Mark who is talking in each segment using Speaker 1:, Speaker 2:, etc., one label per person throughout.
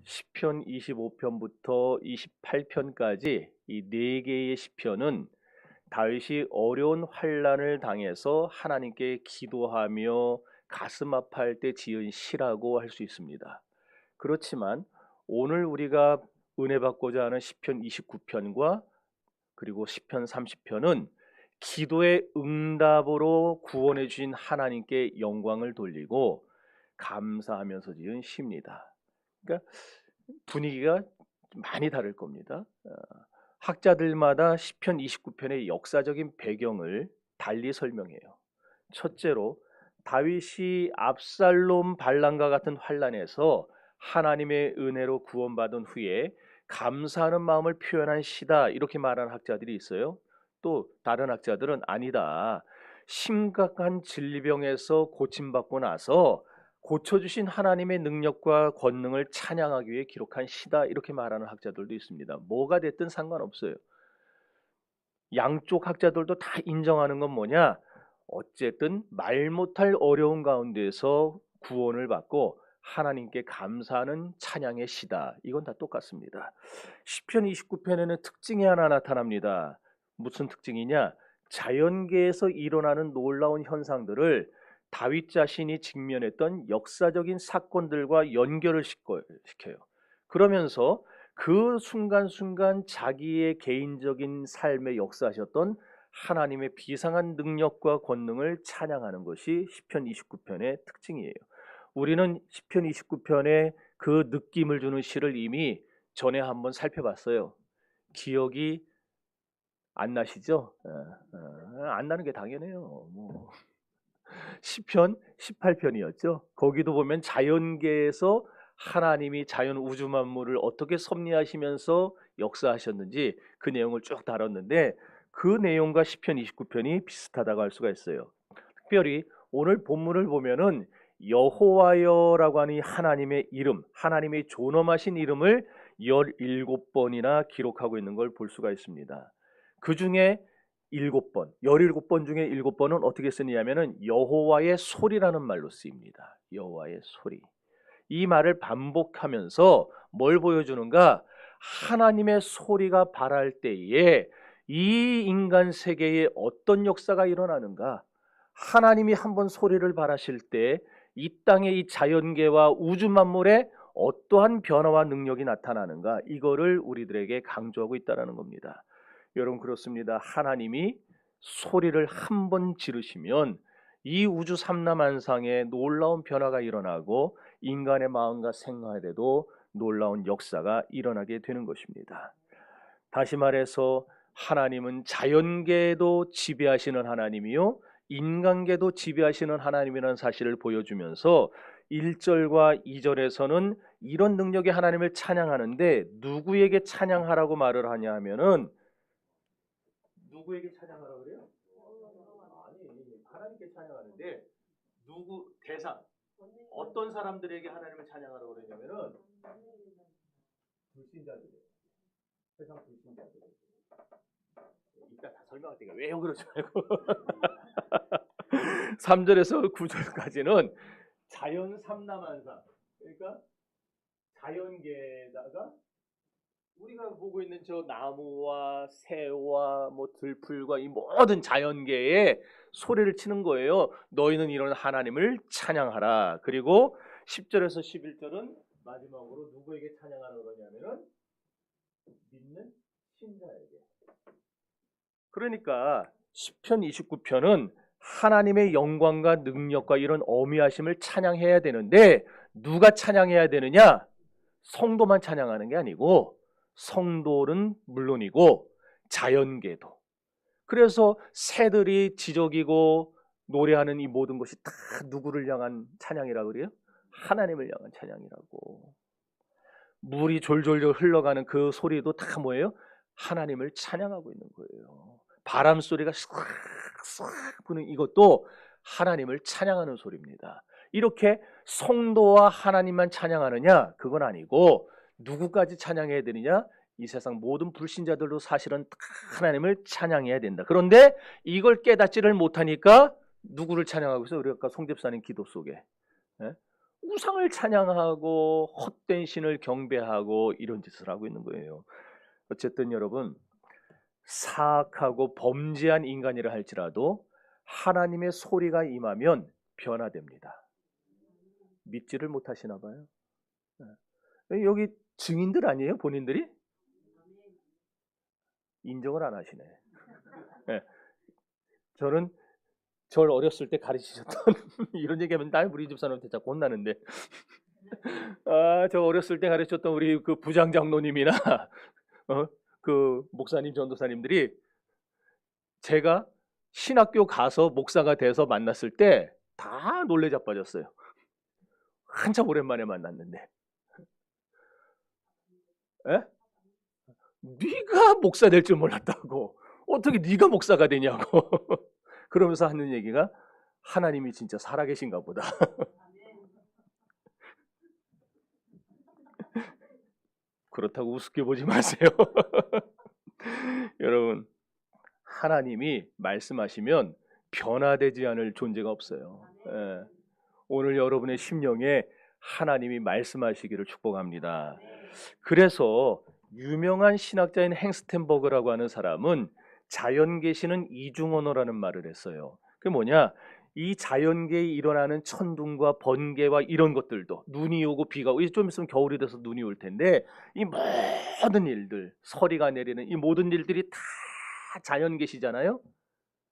Speaker 1: 시편 25편부터 28편까지 이 네 개의 시편은 다윗이 어려운 환난을 당해서 하나님께 기도하며 가슴 아파할 때 지은 시라고 할 수 있습니다. 그렇지만 오늘 우리가 은혜 받고자 하는 시편 29편과 그리고 시편 30편은 기도의 응답으로 구원해 주신 하나님께 영광을 돌리고 감사하면서 지은 시입니다. 그러니까 분위기가 많이 다를 겁니다. 학자들마다 시편 29편의 역사적인 배경을 달리 설명해요. 첫째로 다윗이 압살롬 반란과 같은 환란에서 하나님의 은혜로 구원받은 후에 감사하는 마음을 표현한 시다 이렇게 말하는 학자들이 있어요. 또 다른 학자들은 아니다. 심각한 질병에서 고침받고 나서 고쳐주신 하나님의 능력과 권능을 찬양하기 위해 기록한 시다 이렇게 말하는 학자들도 있습니다. 뭐가 됐든 상관없어요. 양쪽 학자들도 다 인정하는 건 뭐냐? 어쨌든 말 못할 어려운 가운데서 구원을 받고 하나님께 감사하는 찬양의 시다. 이건 다 똑같습니다. 시편 29편에는 특징이 하나 나타납니다. 무슨 특징이냐? 자연계에서 일어나는 놀라운 현상들을 다윗 자신이 직면했던 역사적인 사건들과 연결을 시켜요. 그러면서 그 순간순간 자기의 개인적인 삶에 역사하셨던 하나님의 비상한 능력과 권능을 찬양하는 것이 시편 29편의 특징이에요. 우리는 시편 29편에 그 느낌을 주는 시를 이미 전에 한번 살펴봤어요. 기억이 안 나시죠? 안 나는 게 당연해요. 시편 18편이었죠. 거기도 보면 자연계에서 하나님이 자연 우주 만물을 어떻게 섭리하시면서 역사하셨는지 그 내용을 쭉 다뤘는데 그 내용과 시편 29편이 비슷하다고 할 수가 있어요. 특별히 오늘 본문을 보면은 여호와여라고 하는 하나님의 이름, 하나님의 존엄하신 이름을 17번이나 기록하고 있는 걸 볼 수가 있습니다. 그 중에 7번, 17번 중에 7번은 어떻게 쓰냐면은 여호와의 소리라는 말로 쓰입니다. 여호와의 소리. 이 말을 반복하면서 뭘 보여주는가? 하나님의 소리가 발할 때에 이 인간 세계에 어떤 역사가 일어나는가? 하나님이 한번 소리를 발하실 때 이 땅의 이 자연계와 우주 만물에 어떠한 변화와 능력이 나타나는가? 이거를 우리들에게 강조하고 있다는 겁니다. 여러분 그렇습니다. 하나님이 소리를 한 번 지르시면 이 우주 삼라만상에 놀라운 변화가 일어나고 인간의 마음과 생활에도 놀라운 역사가 일어나게 되는 것입니다. 다시 말해서 하나님은 자연계도 지배하시는 하나님이요 인간계도 지배하시는 하나님이라는 사실을 보여주면서 1절과 2절에서는 이런 능력의 하나님을 찬양하는데 누구에게 찬양하라고 말을 하냐 하면은 누구에게 찬양하라고 그래요? 아니, 하나님께 찬양하는데 누구 대상 어떤 사람들에게 하나님을 찬양하라고 그러냐면은 불신자들, 세상 불신자들. 이따 다 설명할 테니까 왜 그러지 말고 3절에서 9절까지는 자연 삼라만상 그러니까 자연계에다가 우리가 보고 있는 저 나무와 새와 뭐 들풀과 이 모든 자연계에 소리를 치는 거예요. 너희는 이런 하나님을 찬양하라. 그리고 10절에서 11절은 마지막으로 누구에게 찬양하라 그러냐면은 믿는 신자에게. 그러니까 시편 29편은 하나님의 영광과 능력과 이런 어미하심을 찬양해야 되는데 누가 찬양해야 되느냐? 성도만 찬양하는 게 아니고 성도는 물론이고 자연계도. 그래서 새들이 지저귀고 노래하는 이 모든 것이 다 누구를 향한 찬양이라고 그래요? 하나님을 향한 찬양이라고. 물이 졸졸졸 흘러가는 그 소리도 다 뭐예요? 하나님을 찬양하고 있는 거예요. 바람 소리가 싹싹 부는 이것도 하나님을 찬양하는 소리입니다. 이렇게 성도와 하나님만 찬양하느냐? 그건 아니고 누구까지 찬양해야 되느냐? 이 세상 모든 불신자들도 사실은 하나님을 찬양해야 된다. 그런데 이걸 깨닫지를 못하니까 누구를 찬양하고 있어요? 우리 아까 송 집사님 기도 속에 우상을 찬양하고 헛된 신을 경배하고 이런 짓을 하고 있는 거예요. 어쨌든 여러분, 사악하고 범죄한 인간이라 할지라도 하나님의 소리가 임하면 변화됩니다. 믿지를 못하시나 봐요. 여기 증인들 아니에요? 본인들이? 인정을 안 하시네. 네. 저는 저를 어렸을 때 가르치셨던 이런 얘기하면 나 우리 집 사람한테 자꾸 혼나는데 저 어렸을 때 가르쳤던 우리 그 부장장로님이나 그 목사님 전도사님들이 제가 신학교 가서 목사가 돼서 만났을 때 다 놀래 자빠졌어요. 한참 오랜만에 만났는데 에? 네가 목사 될 줄 몰랐다고 어떻게 네가 목사가 되냐고 그러면서 하는 얘기가 하나님이 진짜 살아계신가 보다. 그렇다고 우습게 보지 마세요. 여러분, 하나님이 말씀하시면 변화되지 않을 존재가 없어요. 예. 오늘 여러분의 심령에 하나님이 말씀하시기를 축복합니다. 그래서 유명한 신학자인 행스텐버그라고 하는 사람은 자연계시는 이중언어라는 말을 했어요. 그게 뭐냐? 이 자연계에 일어나는 천둥과 번개와 이런 것들도 눈이 오고 비가 오고 좀 있으면 겨울이 돼서 눈이 올 텐데 이 모든 일들, 서리가 내리는 이 모든 일들이 다 자연계시잖아요.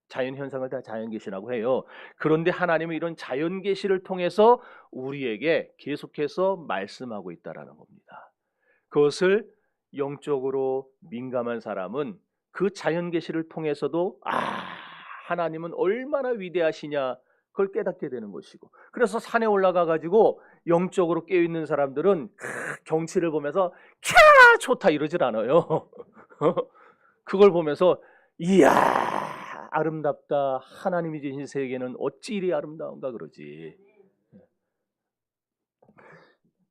Speaker 1: 자연현상을 다 자연계시라고 해요. 그런데 하나님은 이런 자연계시를 통해서 우리에게 계속해서 말씀하고 있다라는 겁니다. 그것을 영적으로 민감한 사람은 그 자연계시를 통해서도 하나님은 얼마나 위대하시냐 그걸 깨닫게 되는 것이고, 그래서 산에 올라가 가지고 영적으로 깨어있는 사람들은 경치를 보면서 캬 좋다 이러질 않아요. 그걸 보면서 이야 아름답다, 하나님이 주신 세계는 어찌 이리 아름다운가 그러지.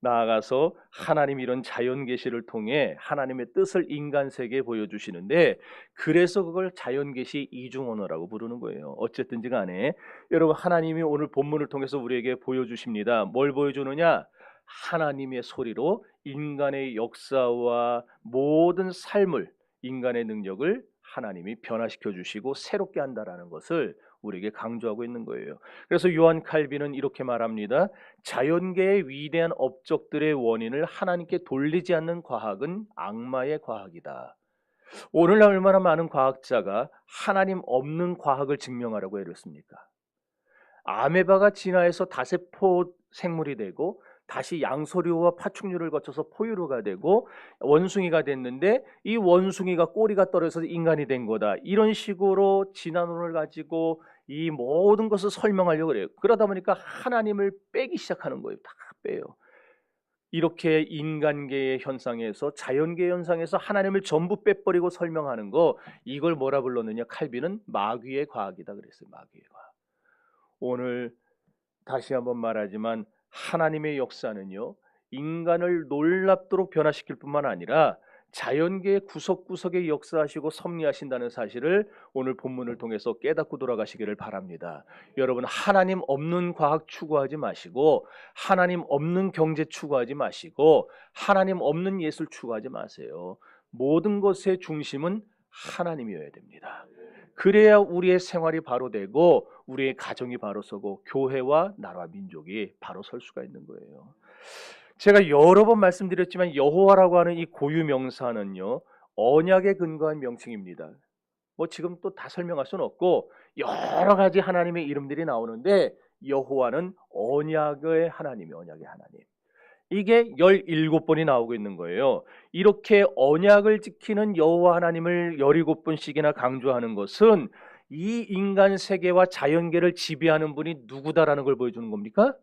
Speaker 1: 나아가서 하나님이 이런 자연계시를 통해 하나님의 뜻을 인간 세계에 보여주시는데, 그래서 그걸 자연계시 이중언어라고 부르는 거예요. 어쨌든지 간에 여러분, 하나님이 오늘 본문을 통해서 우리에게 보여주십니다. 뭘 보여주느냐? 하나님의 소리로 인간의 역사와 모든 삶을, 인간의 능력을 하나님이 변화시켜 주시고 새롭게 한다라는 것을 우리에게 강조하고 있는 거예요. 그래서 요한 칼빈은 이렇게 말합니다. 자연계의 위대한 업적들의 원인을 하나님께 돌리지 않는 과학은 악마의 과학이다. 오늘날 얼마나 많은 과학자가 하나님 없는 과학을 증명하라고 애렸습니까? 아메바가 진화해서 다세포 생물이 되고 다시 양서류와 파충류를 거쳐서 포유류가 되고 원숭이가 됐는데 이 원숭이가 꼬리가 떨어져서 인간이 된 거다. 이런 식으로 진화론을 가지고 이 모든 것을 설명하려고 그래요. 그러다 보니까 하나님을 빼기 시작하는 거예요. 다 빼요. 이렇게 인간계의 현상에서, 자연계의 현상에서 하나님을 전부 빼버리고 설명하는 거, 이걸 뭐라 불렀느냐? 칼빈은 마귀의 과학이다 그랬어요. 마귀의 과학. 오늘 다시 한번 말하지만 하나님의 역사는요, 인간을 놀랍도록 변화시킬 뿐만 아니라 자연계의 구석구석에 역사하시고 섭리하신다는 사실을 오늘 본문을 통해서 깨닫고 돌아가시기를 바랍니다. 여러분, 하나님 없는 과학 추구하지 마시고, 하나님 없는 경제 추구하지 마시고, 하나님 없는 예술 추구하지 마세요. 모든 것의 중심은 하나님이어야 됩니다. 그래야 우리의 생활이 바로 되고 우리의 가정이 바로 서고 교회와 나라 민족이 바로 설 수가 있는 거예요. 제가 여러 번 말씀드렸지만 여호와라고 하는 이 고유 명사는요, 언약에 근거한 명칭입니다. 뭐 지금 또 다 설명할 수는 없고 여러 가지 하나님의 이름들이 나오는데 여호와는 언약의 하나님이에요. 언약의 하나님. 이게 17번이 나오고 있는 거예요. 이렇게 언약을 지키는 여호와 하나님을 17번씩이나 강조하는 것은 이 인간 세계와 자연계를 지배하는 분이 누구다라는 걸 보여주는 겁니까?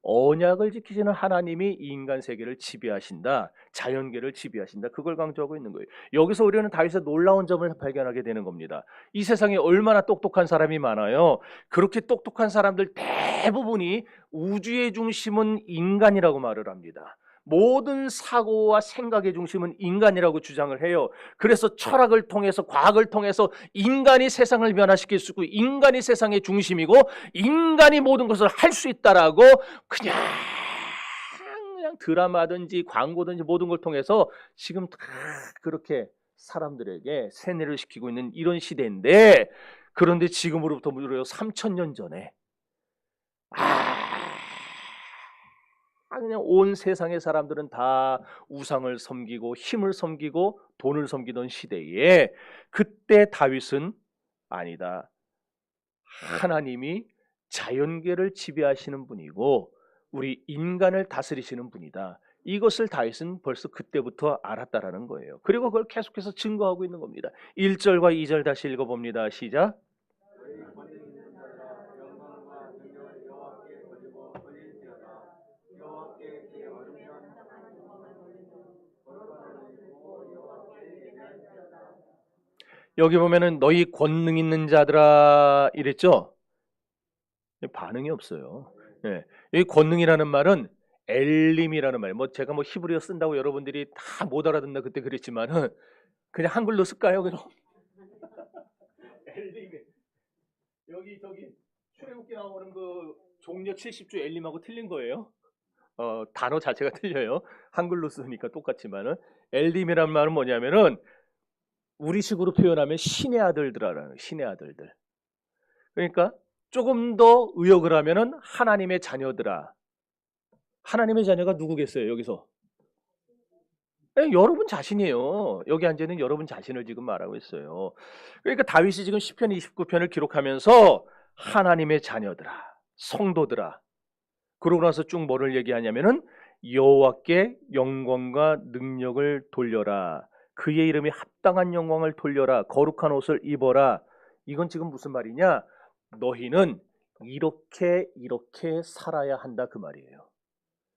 Speaker 1: 언약을 지키시는 하나님이 이 인간 세계를 지배하신다, 자연계를 지배하신다, 그걸 강조하고 있는 거예요. 여기서 우리는 다윗의 놀라운 점을 발견하게 되는 겁니다. 이 세상에 얼마나 똑똑한 사람이 많아요. 그렇게 똑똑한 사람들 대부분이 우주의 중심은 인간이라고 말을 합니다. 모든 사고와 생각의 중심은 인간이라고 주장을 해요. 그래서 철학을 통해서, 과학을 통해서 인간이 세상을 변화시킬 수 있고 인간이 세상의 중심이고 인간이 모든 것을 할 수 있다라고 그냥 그냥 드라마든지 광고든지 모든 걸 통해서 지금 다 그렇게 사람들에게 세뇌를 시키고 있는 이런 시대인데, 그런데 지금으로부터 무려 3,000년 전에 그냥 온 세상의 사람들은 다 우상을 섬기고 힘을 섬기고 돈을 섬기던 시대에, 그때 다윗은 아니다, 하나님이 자연계를 지배하시는 분이고 우리 인간을 다스리시는 분이다, 이것을 다윗은 벌써 그때부터 알았다라는 거예요. 그리고 그걸 계속해서 증거하고 있는 겁니다. 1절과 2절 다시 읽어봅니다. 시작. 여기 보면은 너희 권능 있는 자들아 이랬죠? 반응이 없어요. 예. 이 권능이라는 말은 엘림이라는 말이에요. 뭐 제가 뭐 히브리어 쓴다고 여러분들이 다 못 알아듣나 그때 그랬지만은 그냥 한글로 쓸까요? 그럼 엘림이, 여기 저기 출애굽기 나오는 그 종려 70주 엘림하고 틀린 거예요. 단어 자체가 틀려요. 한글로 쓰니까 똑같지만은 엘림이란 말은 뭐냐면은 우리식으로 표현하면 신의 아들들이라는, 신의 아들들. 그러니까 조금 더 의역을 하면은 하나님의 자녀들아. 하나님의 자녀가 누구겠어요, 여기서? 여러분 자신이에요. 여기 앉아 있는 여러분 자신을 지금 말하고 있어요. 그러니까 다윗이 지금 시편 29편을 기록하면서 하나님의 자녀들아, 성도들아, 그러고 나서 쭉 뭐를 얘기하냐면은 여호와께 영광과 능력을 돌려라, 그의 이름에 합당한 영광을 돌려라, 거룩한 옷을 입어라. 이건 지금 무슨 말이냐? 너희는 이렇게 살아야 한다, 그 말이에요.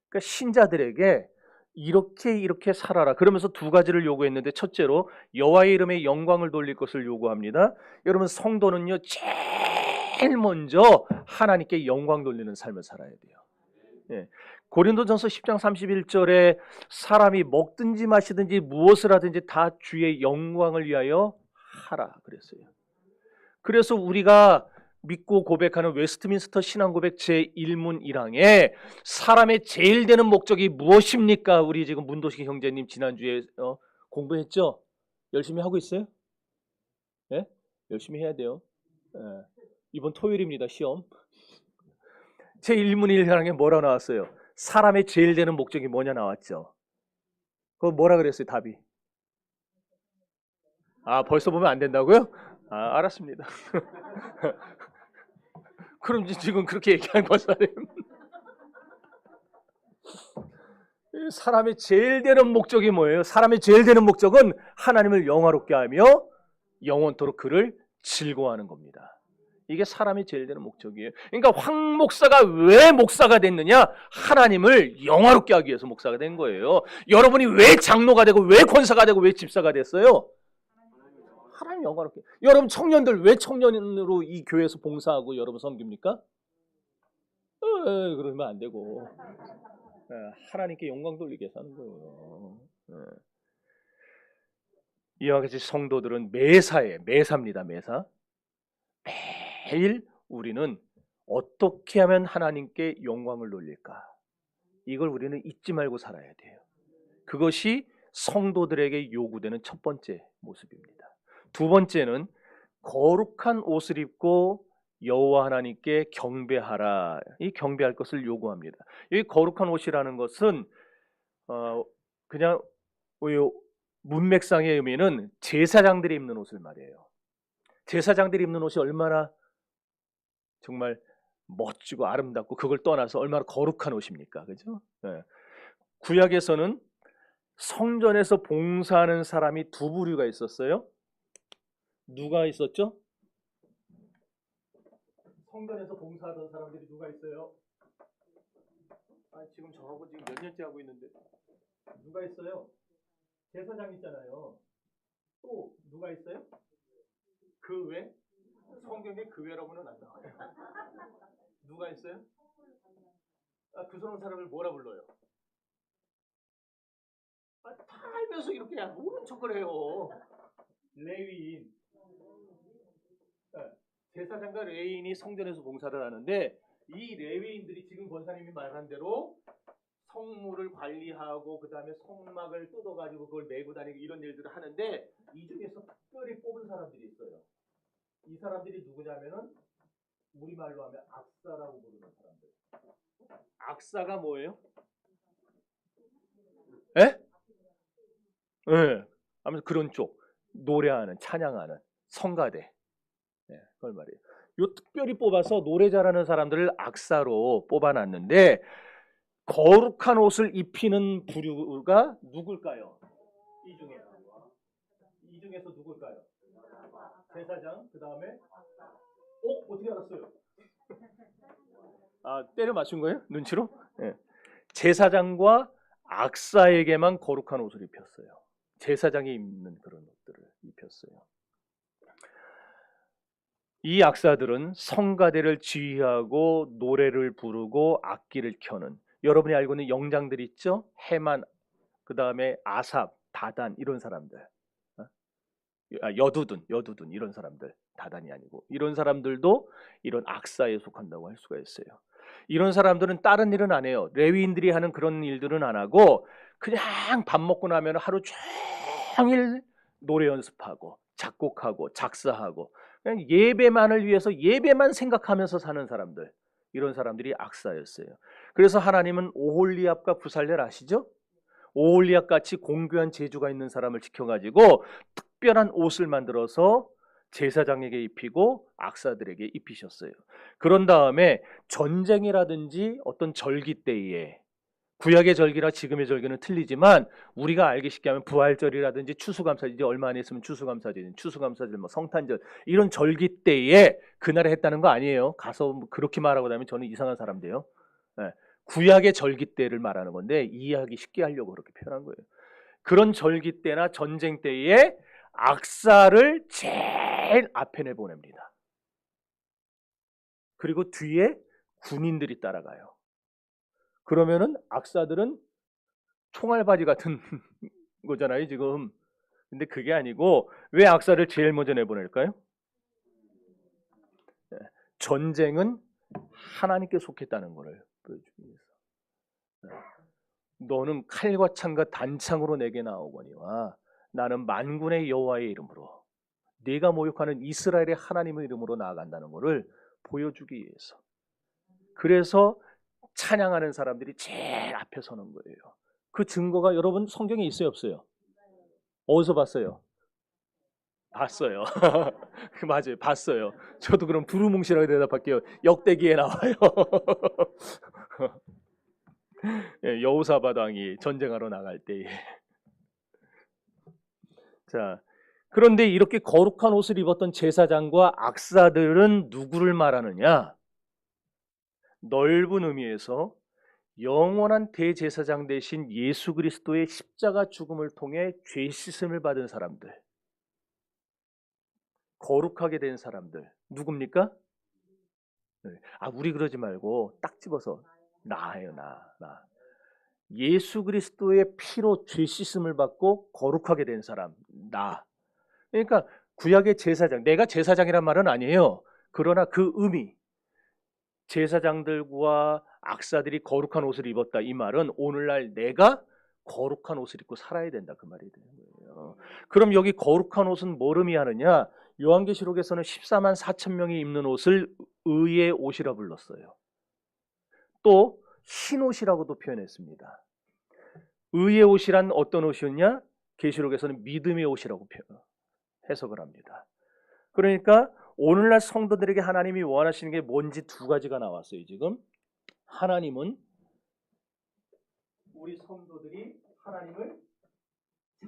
Speaker 1: 그러니까 신자들에게 이렇게 살아라, 그러면서 두 가지를 요구했는데, 첫째로 여호와의 이름에 영광을 돌릴 것을 요구합니다. 여러분, 성도는요 제일 먼저 하나님께 영광 돌리는 삶을 살아야 돼요. 예. 고린도전서 10장 31절에 사람이 먹든지 마시든지 무엇을 하든지 다 주의 영광을 위하여 하라 그랬어요. 그래서 우리가 믿고 고백하는 웨스트민스터 신앙고백 제1문 1항에 사람의 제일 되는 목적이 무엇입니까? 우리 지금 문도식 형제님 지난주에 공부했죠? 열심히 하고 있어요? 예? 열심히 해야 돼요. 예. 이번 토요일입니다, 시험. 제1문 1항에 뭐라 나왔어요? 사람의 제일 되는 목적이 뭐냐 나왔죠? 그거 뭐라 그랬어요, 답이? 벌써 보면 안 된다고요? 알았습니다. 그럼 지금 그렇게 얘기한 거잖아요. 사람의 제일 되는 목적이 뭐예요? 사람의 제일 되는 목적은 하나님을 영화롭게 하며 영원토록 그를 즐거워하는 겁니다. 이게 사람이 제일 되는 목적이에요. 그러니까 황 목사가 왜 목사가 됐느냐? 하나님을 영화롭게 하기 위해서 목사가 된 거예요. 여러분이 왜 장로가 되고 왜 권사가 되고 왜 집사가 됐어요? 하나님 영화롭게. 여러분 청년들 왜 청년으로 이 교회에서 봉사하고 여러분 섬깁니까? 그러면 안 되고 하나님께 영광 돌리게 사는 거예요. 이와 같이 성도들은 매사입니다. 매사. 매일 우리는 어떻게 하면 하나님께 영광을 돌릴까? 이걸 우리는 잊지 말고 살아야 돼요. 그것이 성도들에게 요구되는 첫 번째 모습입니다. 두 번째는 거룩한 옷을 입고 여호와 하나님께 경배하라. 이 경배할 것을 요구합니다. 이 거룩한 옷이라는 것은 그냥 문맥상의 의미는 제사장들이 입는 옷을 말해요. 제사장들이 입는 옷이 얼마나 정말 멋지고 아름답고 그걸 떠나서 얼마나 거룩한 옷입니까? 그죠? 네. 구약에서는 성전에서 봉사하는 사람이 두 부류가 있었어요. 누가 있었죠? 성전에서 봉사하던 사람들이 누가 있어요? 지금 저하고 지금 몇 년째 하고 있는데 누가 있어요? 제사장 있잖아요. 또 누가 있어요? 그 외? 성경에 그 외라고는 안 나와요. 누가 있어요? 그 사람을 뭐라 불러요? 다 알면서 이렇게 모른 척을 해요. 레위인. 제사장과 레위인이 성전에서 봉사를 하는데 이 레위인들이 지금 권사님이 말한 대로 성물을 관리하고 그 다음에 성막을 뜯어가지고 그걸 메고 다니고 이런 일들을 하는데 이 중에서 특별히 뽑은 사람들이 있어요. 이 사람들이 누구냐면은 우리말로 하면 악사라고 부르는 사람들. 악사가 뭐예요? 에? 예. 아무튼 그런 쪽 노래하는 찬양하는 성가대. 네, 그걸 말이에요. 요 특별히 뽑아서 노래 잘하는 사람들을 악사로 뽑아놨는데 거룩한 옷을 입히는 부류가 누굴까요? 이 중에서 누굴까요? 제사장, 그 다음에 어떻게 알았어요? 아, 때려 맞춘 거예요? 눈치로? 네. 제사장과 악사에게만 거룩한 옷을 입혔어요. 제사장이 입는 그런 옷들을 입혔어요. 이 악사들은 성가대를 지휘하고 노래를 부르고 악기를 켜는, 여러분이 알고 있는 영장들 있죠? 해만, 그 다음에 아삽, 다단 이런 사람들, 여두둔 이런 사람들, 다단이 아니고 이런 사람들도 이런 악사에 속한다고 할 수가 있어요. 이런 사람들은 다른 일은 안 해요. 레위인들이 하는 그런 일들은 안 하고 그냥 밥 먹고 나면 하루 종일 노래 연습하고 작곡하고 작사하고 그냥 예배만을 위해서 예배만 생각하면서 사는 사람들, 이런 사람들이 악사였어요. 그래서 하나님은 오홀리압과 부살렐 아시죠? 오홀리압 같이 공교한 재주가 있는 사람을 지켜가지고 특별한 옷을 만들어서 제사장에게 입히고 악사들에게 입히셨어요. 그런 다음에 전쟁이라든지 어떤 절기 때에, 구약의 절기나 지금의 절기는 틀리지만 우리가 알기 쉽게 하면 부활절이라든지 추수감사절, 이제 얼마 안 있으면 추수감사절, 뭐 성탄절 이런 절기 때에 그날에 했다는 거 아니에요. 가서 뭐 그렇게 말하고 나면 저는 이상한 사람 돼요. 네. 구약의 절기 때를 말하는 건데 이해하기 쉽게 하려고 그렇게 표현한 거예요. 그런 절기 때나 전쟁 때에 악사를 제일 앞에 내보냅니다. 그리고 뒤에 군인들이 따라가요. 그러면은 악사들은 총알바지 같은 거잖아요, 지금. 근데 그게 아니고 왜 악사를 제일 먼저 내보낼까요? 전쟁은 하나님께 속했다는 것을 보여주기 위해서. 너는 칼과 창과 단창으로 내게 나오거니와 나는 만군의 여호와의 이름으로, 네가 모욕하는 이스라엘의 하나님의 이름으로 나아간다는 것을 보여주기 위해서. 그래서 찬양하는 사람들이 제일 앞에 서는 거예요. 그 증거가 여러분 성경에 있어요, 없어요? 어디서 봤어요? 봤어요. 맞아요, 봤어요. 저도 그럼 두루뭉실하게 대답할게요. 역대기에 나와요. 여호사밧 왕이 전쟁하러 나갈 때에. 자, 그런데 이렇게 거룩한 옷을 입었던 제사장과 악사들은 누구를 말하느냐? 넓은 의미에서 영원한 대제사장 되신 예수 그리스도의 십자가 죽음을 통해 죄 씻음을 받은 사람들, 거룩하게 된 사람들, 누굽니까? 우리 그러지 말고 딱 집어서 나예요, 나. 예수 그리스도의 피로 죄 씻음을 받고 거룩하게 된 사람, 나. 그러니까 구약의 제사장, 내가 제사장이란 말은 아니에요. 그러나 그 의미, 제사장들과 악사들이 거룩한 옷을 입었다, 이 말은 오늘날 내가 거룩한 옷을 입고 살아야 된다, 그 말이 되는 거예요. 그럼 여기 거룩한 옷은 뭘 의미하느냐? 요한계시록에서는 14만 4천 명이 입는 옷을 의의 옷이라 불렀어요. 또 흰옷이라고도 표현했습니다. 의의 옷이란 어떤 옷이었냐? 계시록에서는 믿음의 옷이라고 해석을 합니다. 그러니까 오늘날 성도들에게 하나님이 원하시는 게 뭔지 두 가지가 나왔어요. 지금 하나님은 우리 성도들이 하나님을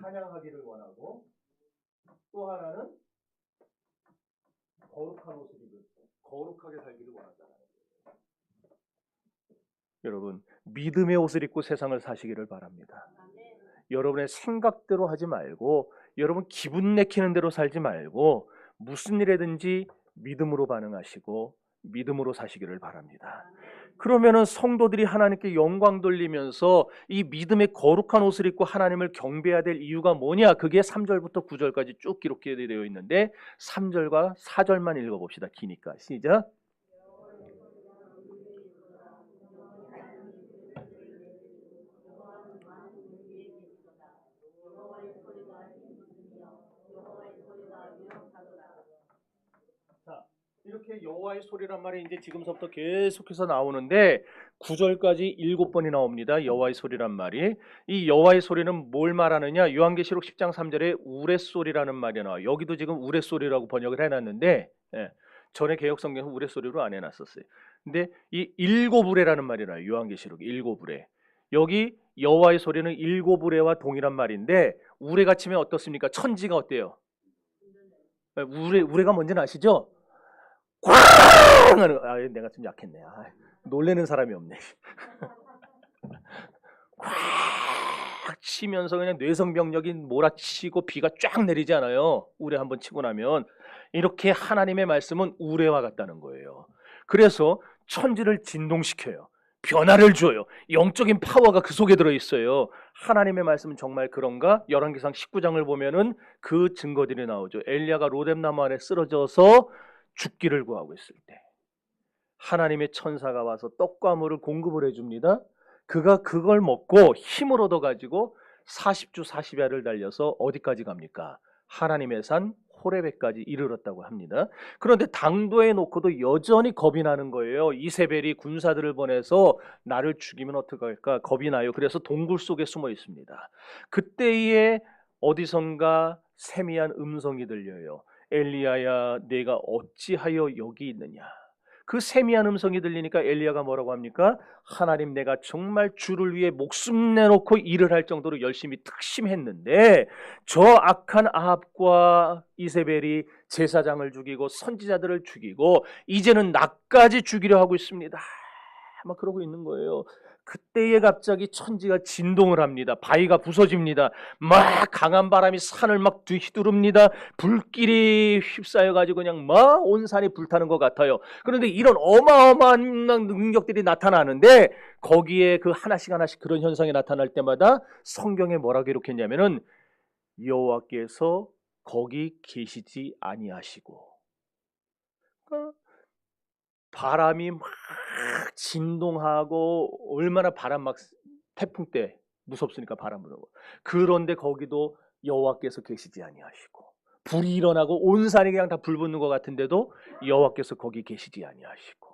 Speaker 1: 찬양하기를 원하고, 또 하나는 거룩한 옷을 입은 거룩하게 살기를 원한다는 거예요. 여러분, 믿음의 옷을 입고 세상을 사시기를 바랍니다. 여러분의 생각대로 하지 말고, 여러분 기분 내키는 대로 살지 말고, 무슨 일에든지 믿음으로 반응하시고 믿음으로 사시기를 바랍니다. 그러면은 성도들이 하나님께 영광 돌리면서 이 믿음의 거룩한 옷을 입고 하나님을 경배해야 될 이유가 뭐냐? 그게 3절부터 9절까지 쭉 기록되어 있는데 3절과 4절만 읽어봅시다. 기니까 시작. 자, 이렇게 여호와의 소리란 말이 이제 지금서부터 계속해서 나오는데 9절까지 7번이 나옵니다. 여호와의 소리란 말이. 이 여호와의 소리는 뭘 말하느냐? 요한계시록 10장 3절에 우레소리라는 말이 나와요. 여기도 지금 우레소리라고 번역을 해놨는데 전에 개역성경은 우레소리로 안 해놨었어요. 근데 이 일곱 우레라는 말이 나와요. 요한계시록 일곱 우레. 여기 여호와의 소리는 일곱 우레와 동일한 말인데 우레가 치면 어떻습니까? 천지가 어때요? 우레가 뭔지는 아시죠? 꽝! 내가 좀 약했네. 놀래는 사람이 없네. 꽉 치면서 그냥 뇌성병력이 몰아치고 비가 쫙 내리지 않아요. 우레 한번 치고 나면. 이렇게 하나님의 말씀은 우레와 같다는 거예요. 그래서 천지를 진동시켜요. 변화를 줘요. 영적인 파워가 그 속에 들어있어요. 하나님의 말씀은 정말 그런가? 열왕기상 19장을 보면은 그 증거들이 나오죠. 엘리야가 로뎀나무 안에 쓰러져서 죽기를 구하고 있을 때 하나님의 천사가 와서 떡과 물을 공급을 해줍니다. 그가 그걸 먹고 힘을 얻어가지고 40주 40야를 달려서 어디까지 갑니까? 하나님의 산 호레베까지 이르렀다고 합니다. 그런데 당도해 놓고도 여전히 겁이 나는 거예요. 이세벨이 군사들을 보내서 나를 죽이면 어떡할까 겁이 나요. 그래서 동굴 속에 숨어 있습니다. 그때에 어디선가 세미한 음성이 들려요. 엘리야야, 내가 어찌하여 여기 있느냐? 그 세미한 음성이 들리니까 엘리야가 뭐라고 합니까? 하나님, 내가 정말 주를 위해 목숨 내놓고 일을 할 정도로 열심히 특심했는데 저 악한 아합과 이세벨이 제사장을 죽이고 선지자들을 죽이고 이제는 나까지 죽이려 하고 있습니다. 막 그러고 있는 거예요. 그때에 갑자기 천지가 진동을 합니다. 바위가 부서집니다. 막 강한 바람이 산을 막 휘두릅니다. 불길이 휩싸여 가지고 그냥 막 온 산이 불타는 것 같아요. 그런데 이런 어마어마한 능력들이 나타나는데 거기에 그 하나씩 하나씩 그런 현상이 나타날 때마다 성경에 뭐라고 기록했냐면은 여호와께서 거기 계시지 아니하시고, 그러니까 바람이 막 진동하고 얼마나 바람 막 태풍 때 무섭으니까 바람 불고, 그런데 거기도 여호와께서 계시지 아니하시고 불이 일어나고 온 산이 그냥 다 불 붙는 것 같은데도 여호와께서 거기 계시지 아니하시고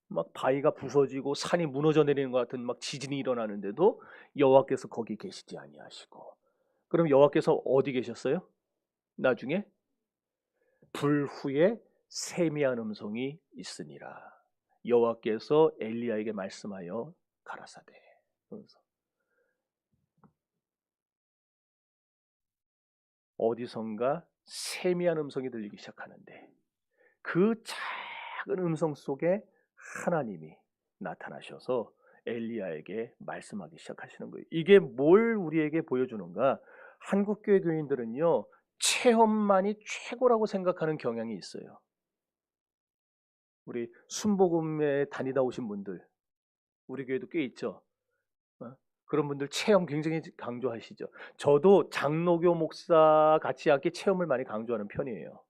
Speaker 1: 막 바위가 부서지고 산이 무너져 내리는 것 같은 막 지진이 일어나는데도 여호와께서 거기 계시지 아니하시고. 그럼 여호와께서 어디 계셨어요? 나중에 불 후에 세미한 음성이 있으니라. 여호와께서 엘리야에게 말씀하여 가라사대. 그러면서 어디선가 세미한 음성이 들리기 시작하는데 그 작은 음성 속에 하나님이 나타나셔서 엘리야에게 말씀하기 시작하시는 거예요. 이게 뭘 우리에게 보여주는가? 한국교회 교인들은요, 체험만이 최고라고 생각하는 경향이 있어요. 우리 순복음에 다니다 오신 분들, 우리 교회도 꽤 있죠. 그런 분들 체험 굉장히 강조하시죠. 저도 장로교 목사 같이 함께 체험을 많이 강조하는 편이에요.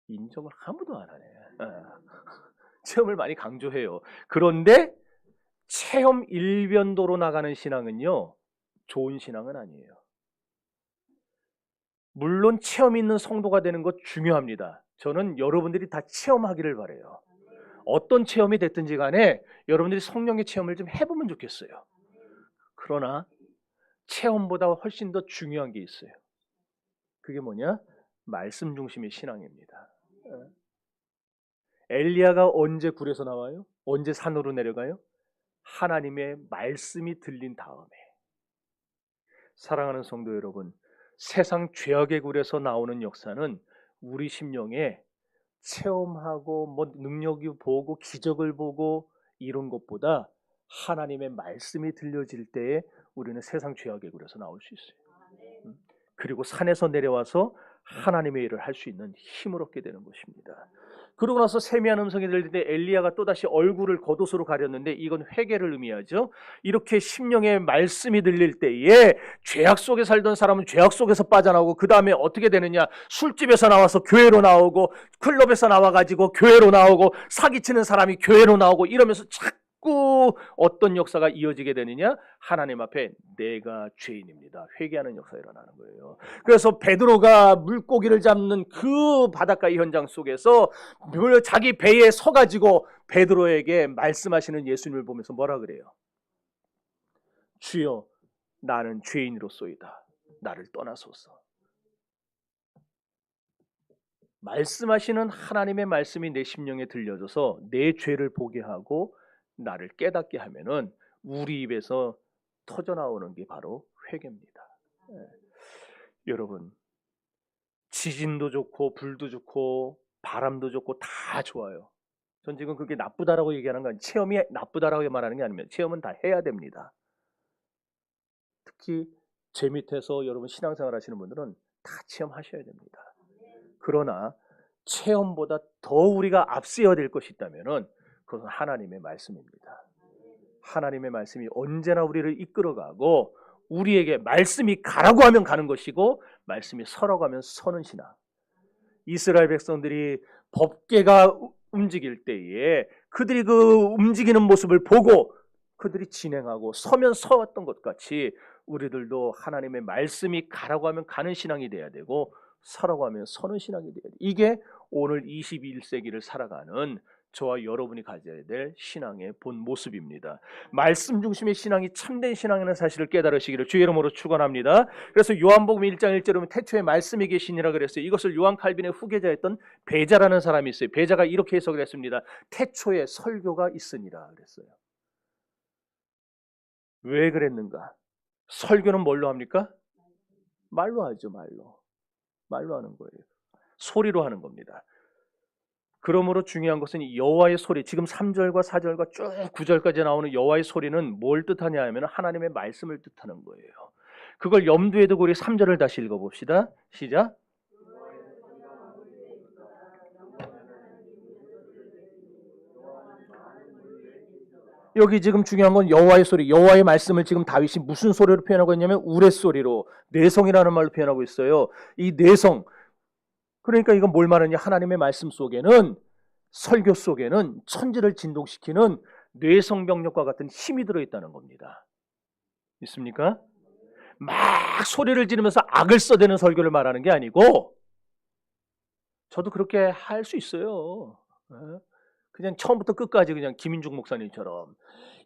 Speaker 1: 인정을 아무도 안 하네. 체험을 많이 강조해요. 그런데 체험 일변도로 나가는 신앙은요, 좋은 신앙은 아니에요. 물론 체험 있는 성도가 되는 것 중요합니다. 저는 여러분들이 다 체험하기를 바라요. 어떤 체험이 됐든지 간에 여러분들이 성령의 체험을 좀 해보면 좋겠어요. 그러나 체험보다 훨씬 더 중요한 게 있어요. 그게 뭐냐? 말씀 중심의 신앙입니다. 엘리야가 언제 굴에서 나와요? 언제 산으로 내려가요? 하나님의 말씀이 들린 다음에. 사랑하는 성도 여러분, 세상 죄악의 굴에서 나오는 역사는 우리 심령에 체험하고 뭐 능력이 보고 기적을 보고 이런 것보다 하나님의 말씀이 들려질 때에 우리는 세상 죄악의 굴에서 나올 수 있어요. 그리고 산에서 내려와서 하나님의 일을 할 수 있는 힘을 얻게 되는 것입니다. 그러고 나서 세미한 음성이 들릴 때 엘리야가 또다시 얼굴을 겉옷으로 가렸는데 이건 회개를 의미하죠. 이렇게 심령의 말씀이 들릴 때에 죄악 속에 살던 사람은 죄악 속에서 빠져나오고 그 다음에 어떻게 되느냐, 술집에서 나와서 교회로 나오고 클럽에서 나와가지고 교회로 나오고 사기치는 사람이 교회로 나오고 이러면서 자꾸 자꾸 어떤 역사가 이어지게 되느냐? 하나님 앞에 내가 죄인입니다. 회개하는 역사가 일어나는 거예요. 그래서 베드로가 물고기를 잡는 그 바닷가의 현장 속에서 자기 배에 서가지고 베드로에게 말씀하시는 예수님을 보면서 뭐라 그래요? 주여, 나는 죄인으로소이다. 나를 떠나소서. 말씀하시는 하나님의 말씀이 내 심령에 들려져서 내 죄를 보게 하고 나를 깨닫게 하면은 우리 입에서 터져나오는 게 바로 회개입니다. 예. 여러분, 지진도 좋고 불도 좋고 바람도 좋고 다 좋아요. 전 지금 그게 나쁘다라고 얘기하는 건 체험이 나쁘다라고 말하는 게 아니면 체험은 다 해야 됩니다. 특히 제 밑에서 여러분 신앙생활 하시는 분들은 다 체험하셔야 됩니다. 그러나 체험보다 더 우리가 앞세워야 될 것이 있다면은 그것은 하나님의 말씀입니다. 하나님의 말씀이 언제나 우리를 이끌어가고 우리에게 말씀이 가라고 하면 가는 것이고 말씀이 서라고 하면 서는 신앙. 이스라엘 백성들이 법궤가 움직일 때에 그들이 그 움직이는 모습을 보고 그들이 진행하고 서면 서왔던 것 같이 우리들도 하나님의 말씀이 가라고 하면 가는 신앙이 돼야 되고 서라고 하면 서는 신앙이 돼야 돼. 이게 오늘 21세기를 살아가는 저와 여러분이 가져야 될 신앙의 본 모습입니다. 말씀 중심의 신앙이 참된 신앙이라는 사실을 깨달으시기를 주의 이름으로 축원합니다. 그래서 요한복음 1장 1절에 보면 태초에 말씀이 계시니라 그랬어요. 이것을 요한 칼빈의 후계자였던 베자라는 사람이 있어요. 베자가 이렇게 해석을 했습니다. 태초에 설교가 있으니라 그랬어요. 왜 그랬는가? 설교는 뭘로 합니까? 말로 하죠. 말로 하는 거예요. 소리로 하는 겁니다. 그러므로 중요한 것은 여호와의 소리, 지금 3절과 4절과 쭉 9절까지 나오는 여호와의 소리는 뭘 뜻하냐 하면 하나님의 말씀을 뜻하는 거예요. 그걸 염두에 두고 우리 3절을 다시 읽어봅시다. 시작. 여기 지금 중요한 건 여호와의 소리, 여호와의 말씀을 지금 다윗이 무슨 소리로 표현하고 있냐면 우레소리로, 내성이라는 말로 표현하고 있어요. 이 내성, 그러니까 이건 뭘 말하냐? 하나님의 말씀 속에는, 설교 속에는 천지를 진동시키는 뇌성병력과 같은 힘이 들어있다는 겁니다. 있습니까? 막 소리를 지르면서 악을 써대는 설교를 말하는 게 아니고, 저도 그렇게 할 수 있어요. 그냥 처음부터 끝까지 그냥 김인중 목사님처럼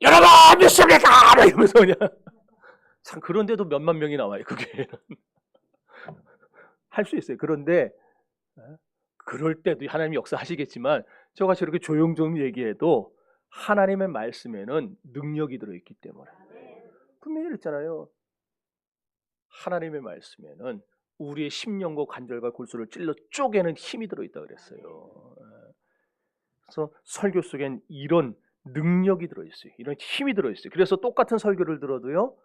Speaker 1: 여러분 믿습니까? 이러면서 그냥 참 그런데도 몇만 명이 나와요. 그게 할 수 있어요. 그런데 그럴 때도 하나님이 역사하시겠지만 저같이 이렇게 조용조용 얘기해도 하나님의 말씀에는 능력이 들어있기 때문에 분명히 그랬잖아요. 하나님의 말씀에는 우리의 심령과 관절과 골수를 찔러 쪼개는 힘이 들어있다 그랬어요. 그래서 설교 속엔 이런 능력이 들어있어요. 이런 힘이 들어있어요. 그래서 똑같은 설교를 들어도요,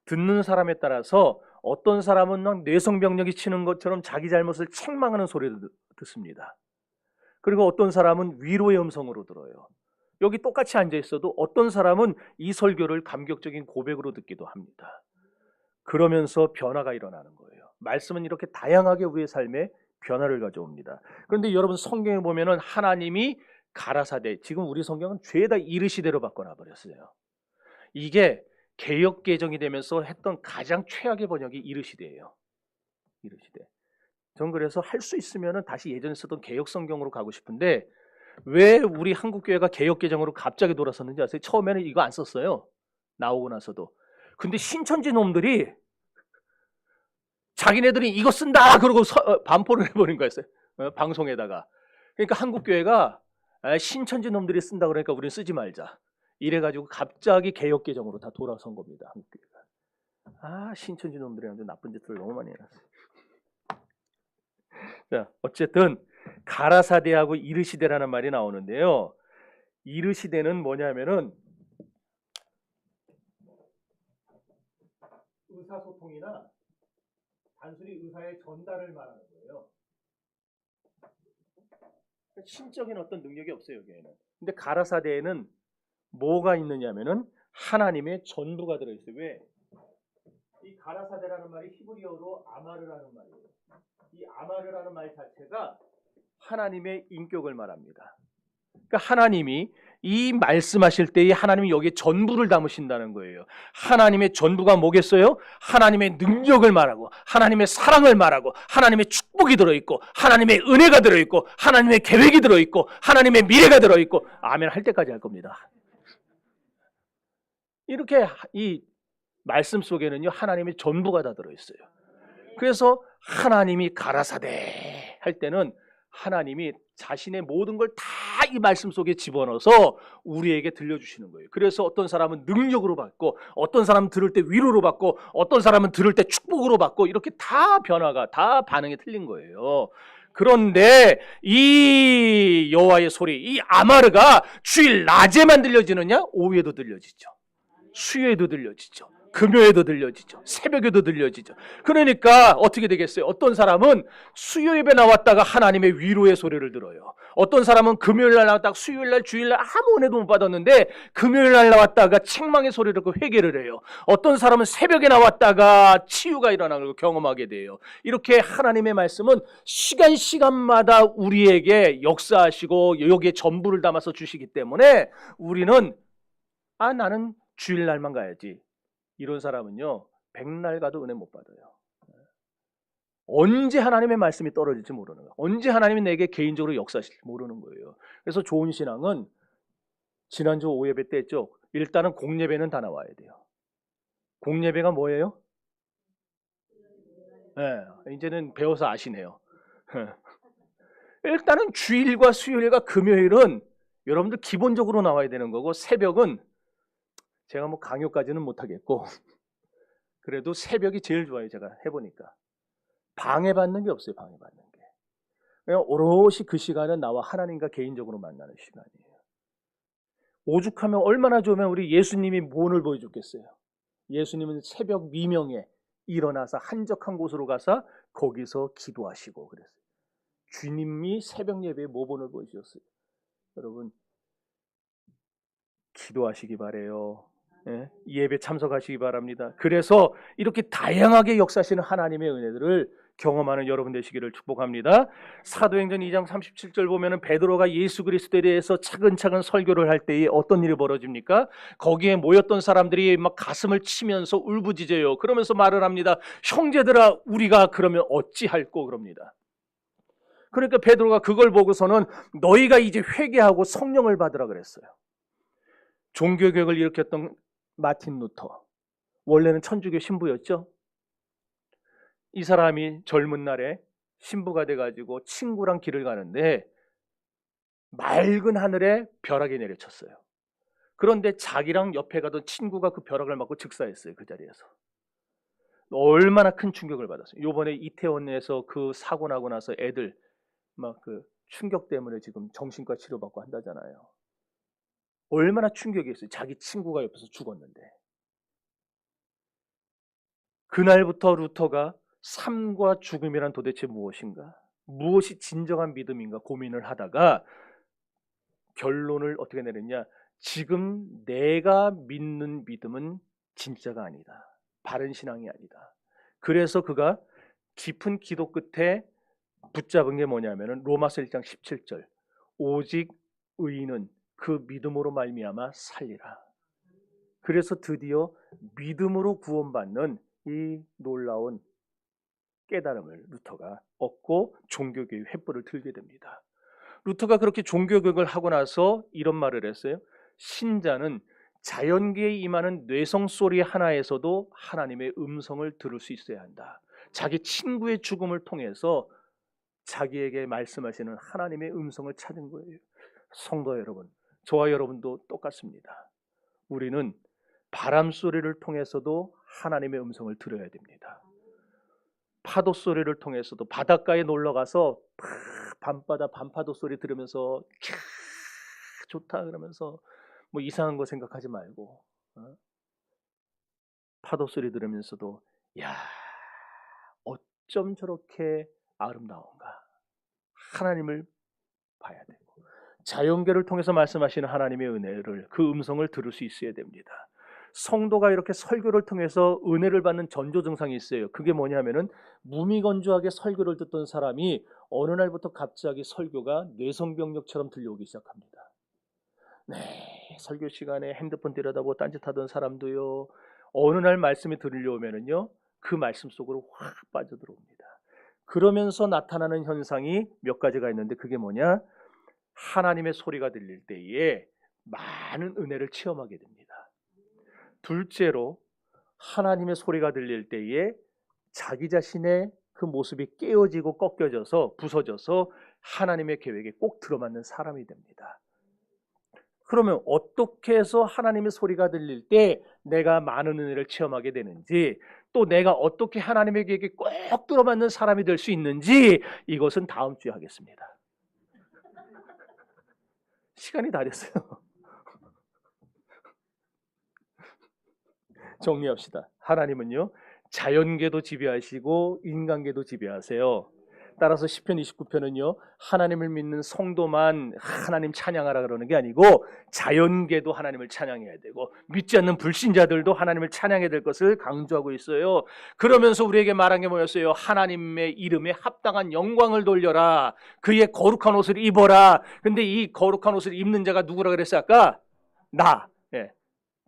Speaker 1: 듣는 사람에 따라서 어떤 사람은 뇌성병력이 치는 것처럼 자기 잘못을 책망하는 소리를 듣습니다. 그리고 어떤 사람은 위로의 음성으로 들어요. 여기 똑같이 앉아 있어도 어떤 사람은 이 설교를 감격적인 고백으로 듣기도 합니다. 그러면서 변화가 일어나는 거예요. 말씀은 이렇게 다양하게 우리의 삶에 변화를 가져옵니다. 그런데 여러분 성경에 보면은 하나님이 가라사대, 지금 우리 성경은 죄다 이르시대로 바꿔놔 버렸어요. 이게 개역 개정이 되면서 했던 가장 최악의 번역이 이르시대예요. 이르시대. 전 그래서 할 수 있으면은 다시 예전에 쓰던 개역 성경으로 가고 싶은데 왜 우리 한국 교회가 개역 개정으로 갑자기 돌아섰는지 아세요? 처음에는 이거 안 썼어요. 나오고 나서도. 근데 신천지 놈들이 자기네들이 이거 쓴다 그러고 반포를 해버린 거였어요. 방송에다가. 그러니까 한국 교회가 신천지 놈들이 쓴다 그러니까 우리는 쓰지 말자. 이래가지고 갑자기 개역 개정으로 다 돌아선 겁니다. 한국 교회가. 신천지 놈들이 나쁜 짓을 너무 많이 해놨어요. 자, 어쨌든 가라사대하고 이르시대라는 말이 나오는데요. 이르시대는 뭐냐면은 의사소통이나 단순히 의사의 전달을 말하는 거예요. 신적인 어떤 능력이 없어요, 여기에는. 근데 가라사대에는 뭐가 있느냐면은 하나님의 전부가 들어있어요. 왜? 이 가라사대라는 말이 히브리어로 아마르라는 말이에요. 이 아마르라는 말 자체가 하나님의 인격을 말합니다. 그러니까 하나님이 이 말씀하실 때에 하나님이 여기에 전부를 담으신다는 거예요. 하나님의 전부가 뭐겠어요? 하나님의 능력을 말하고 하나님의 사랑을 말하고 하나님의 축복이 들어있고 하나님의 은혜가 들어있고 하나님의 계획이 들어있고 하나님의 미래가 들어있고 아멘 할 때까지 할 겁니다. 이렇게 이 말씀 속에는요 하나님의 전부가 다 들어있어요. 그래서 하나님이 가라사대 할 때는 하나님이 자신의 모든 걸 다 이 말씀 속에 집어넣어서 우리에게 들려주시는 거예요. 그래서 어떤 사람은 능력으로 받고 어떤 사람은 들을 때 위로로 받고 어떤 사람은 들을 때 축복으로 받고 이렇게 다 변화가 다 반응이 틀린 거예요. 그런데 이 여호와의 소리, 이 아마르가 주일 낮에만 들려지느냐? 오후에도 들려지죠. 수요에도 들려지죠. 금요에도 들려지죠. 새벽에도 들려지죠. 그러니까 어떻게 되겠어요? 어떤 사람은 수요 예배 나왔다가 하나님의 위로의 소리를 들어요. 어떤 사람은 금요일 날 나왔다가 수요일 날 주일 날 아무 은혜도 못 받았는데 금요일 날 나왔다가 책망의 소리를 듣고 회개를 해요. 어떤 사람은 새벽에 나왔다가 치유가 일어나는 걸 경험하게 돼요. 이렇게 하나님의 말씀은 시간마다 우리에게 역사하시고 여기에 전부를 담아서 주시기 때문에 우리는 나는 주일날만 가야지. 이런 사람은요 백날 가도 은혜 못 받아요. 언제 하나님의 말씀이 떨어질지 모르는 거예요. 언제 하나님이 내게 개인적으로 역사하실지 모르는 거예요. 그래서 좋은 신앙은 지난주 오예배 때 했죠. 일단은 공예배는 다 나와야 돼요. 공예배가 뭐예요? 네, 이제는 배워서 아시네요. 일단은 주일과 수요일과 금요일은 여러분들 기본적으로 나와야 되는 거고 새벽은 제가 뭐 강요까지는 못하겠고 그래도 새벽이 제일 좋아요. 제가 해보니까 방해받는 게 없어요. 방해받는 게 그냥 오롯이 그 시간은 나와 하나님과 개인적으로 만나는 시간이에요. 오죽하면 얼마나 좋으면 우리 예수님이 무엇을 보여줬겠어요. 예수님은 새벽 미명에 일어나서 한적한 곳으로 가서 거기서 기도하시고 그랬어요. 주님이 새벽 예배에 모본을 보여주셨어요. 여러분 기도하시기 바래요. 예, 예배 참석하시기 바랍니다. 그래서 이렇게 다양하게 역사하시는 하나님의 은혜들을 경험하는 여러분 되시기를 축복합니다. 사도행전 2장 37절 보면은 베드로가 예수 그리스도에 대해서 차근차근 설교를 할 때에 어떤 일이 벌어집니까? 거기에 모였던 사람들이 막 가슴을 치면서 울부짖어요. 그러면서 말을 합니다. 형제들아 우리가 그러면 어찌할꼬 그럽니다. 그러니까 베드로가 그걸 보고서는 너희가 이제 회개하고 성령을 받으라 그랬어요. 종교개혁을 일으켰던 마틴 루터, 원래는 천주교 신부였죠. 이 사람이 젊은 날에 신부가 돼가지고 친구랑 길을 가는데 맑은 하늘에 벼락이 내려쳤어요. 그런데 자기랑 옆에 가던 친구가 그 벼락을 맞고 즉사했어요. 그 자리에서. 얼마나 큰 충격을 받았어요. 요번에 이태원에서 그 사고 나고 나서 애들 막 그 충격 때문에 지금 정신과 치료받고 한다잖아요. 얼마나 충격이었어요. 자기 친구가 옆에서 죽었는데. 그날부터 루터가 삶과 죽음이란 도대체 무엇인가? 무엇이 진정한 믿음인가 고민을 하다가 결론을 어떻게 내렸냐? 지금 내가 믿는 믿음은 진짜가 아니다. 바른 신앙이 아니다. 그래서 그가 깊은 기도 끝에 붙잡은 게 뭐냐면은 로마서 1장 17절. 오직 의인은 그 믿음으로 말미암아 살리라. 그래서 드디어 믿음으로 구원받는 이 놀라운 깨달음을 루터가 얻고 종교개혁 횃불을 들게 됩니다. 루터가 그렇게 종교개혁을 하고 나서 이런 말을 했어요. 신자는 자연계에 임하는 뇌성소리 하나에서도 하나님의 음성을 들을 수 있어야 한다. 자기 친구의 죽음을 통해서 자기에게 말씀하시는 하나님의 음성을 찾은 거예요. 성도 여러분, 저와 여러분도 똑같습니다. 우리는 바람 소리를 통해서도 하나님의 음성을 들어야 됩니다. 파도 소리를 통해서도 바닷가에 놀러 가서 밤바다 밤파도 소리 들으면서 캬 좋다 그러면서 뭐 이상한 거 생각하지 말고 파도 소리 들으면서도 야 어쩜 저렇게 아름다운가 하나님을 봐야 되고 자연계를 통해서 말씀하시는 하나님의 은혜를 그 음성을 들을 수 있어야 됩니다. 성도가 이렇게 설교를 통해서 은혜를 받는 전조 증상이 있어요. 그게 뭐냐면은 무미건조하게 설교를 듣던 사람이 어느 날부터 갑자기 설교가 뇌성병력처럼 들려오기 시작합니다. 네, 설교 시간에 핸드폰 들여다보고 딴짓하던 사람도요, 어느 날 말씀이 들려오면은요, 그 말씀 속으로 확 빠져들어옵니다. 그러면서 나타나는 현상이 몇 가지가 있는데, 그게 뭐냐? 하나님의 소리가 들릴 때에 많은 은혜를 체험하게 됩니다. 둘째로, 하나님의 소리가 들릴 때에 자기 자신의 그 모습이 깨어지고 꺾여져서 부서져서 하나님의 계획에 꼭 들어맞는 사람이 됩니다. 그러면 어떻게 해서 하나님의 소리가 들릴 때 내가 많은 은혜를 체험하게 되는지, 또 내가 어떻게 하나님의 계획에 꼭 들어맞는 사람이 될 수 있는지, 이것은 다음 주에 하겠습니다. 시간이 다 됐어요. 정리합시다. 하나님은요, 자연계도 지배하시고 인간계도 지배하세요. 따라서 시편 29편은요, 하나님을 믿는 성도만 하나님 찬양하라 그러는 게 아니고 자연계도 하나님을 찬양해야 되고 믿지 않는 불신자들도 하나님을 찬양해야 될 것을 강조하고 있어요. 그러면서 우리에게 말한 게 뭐였어요? 하나님의 이름에 합당한 영광을 돌려라. 그의 거룩한 옷을 입어라. 근데 이 거룩한 옷을 입는 자가 누구라 그랬어요? 아까? 나. 예,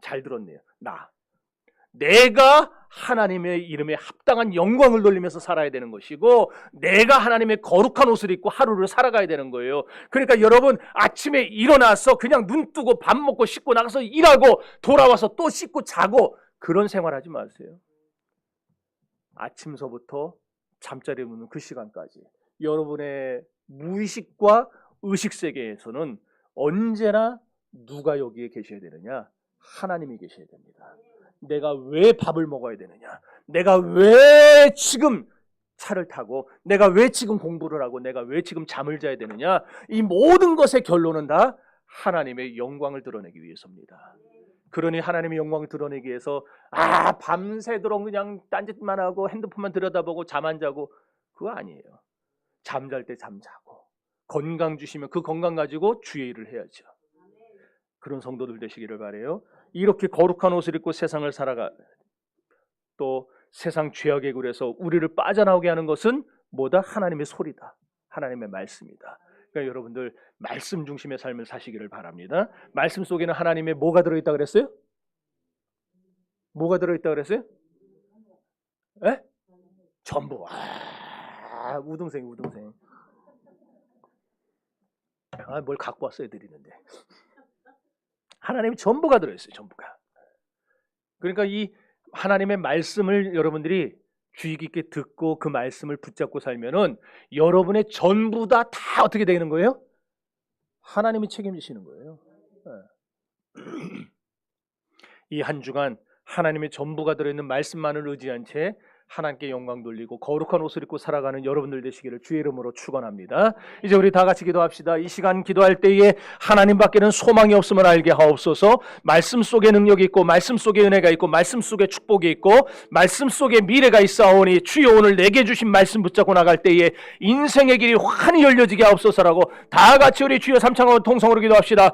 Speaker 1: 잘 들었네요. 나. 내가 하나님의 이름에 합당한 영광을 돌리면서 살아야 되는 것이고, 내가 하나님의 거룩한 옷을 입고 하루를 살아가야 되는 거예요. 그러니까 여러분, 아침에 일어나서 그냥 눈 뜨고 밥 먹고 씻고 나가서 일하고 돌아와서 또 씻고 자고 그런 생활하지 마세요. 아침서부터 잠자리에 누는 그 시간까지 여러분의 무의식과 의식 세계에서는 언제나 누가 여기에 계셔야 되느냐? 하나님이 계셔야 됩니다. 내가 왜 밥을 먹어야 되느냐? 내가 왜 지금 차를 타고, 내가 왜 지금 공부를 하고, 내가 왜 지금 잠을 자야 되느냐? 이 모든 것의 결론은 다 하나님의 영광을 드러내기 위해서입니다. 그러니 하나님의 영광을 드러내기 위해서 밤새도록 그냥 딴짓만 하고 핸드폰만 들여다보고 잠 안 자고, 그거 아니에요. 잠잘 때 잠자고, 건강 주시면 그 건강 가지고 주의 일을 해야죠. 그런 성도들 되시기를 바라요. 이렇게 거룩한 옷을 입고 세상을 살아가, 또 세상 죄악의 굴에서 우리를 빠져나오게 하는 것은 뭐다? 하나님의 소리다. 하나님의 말씀이다. 그러니까 여러분들 말씀 중심의 삶을 사시기를 바랍니다. 말씀 속에는 하나님의 뭐가 들어있다 그랬어요? 뭐가 들어있다 그랬어요? 에? 전부. 우등생. 뭘 갖고 왔어야 드리는데. 하나님이 전부가 들어있어요. 전부가. 그러니까 이 하나님의 말씀을 여러분들이 주의 깊게 듣고 그 말씀을 붙잡고 살면은 여러분의 전부 다 어떻게 되는 거예요? 하나님이 책임지시는 거예요. 이 한 주간 하나님의 전부가 들어있는 말씀만을 의지한 채 하나님께 영광 돌리고 거룩한 옷을 입고 살아가는 여러분들 되시기를 주의 이름으로 축원합니다. 이제 우리 다 같이 기도합시다. 이 시간 기도할 때에 하나님밖에는 소망이 없음을 알게 하옵소서. 말씀 속에 능력이 있고 말씀 속에 은혜가 있고 말씀 속에 축복이 있고 말씀 속에 미래가 있사오니 주여 오늘 내게 주신 말씀 붙잡고 나갈 때에 인생의 길이 환히 열려지게 하옵소서라고 다 같이 우리 주여 삼창하고 통성으로 기도합시다.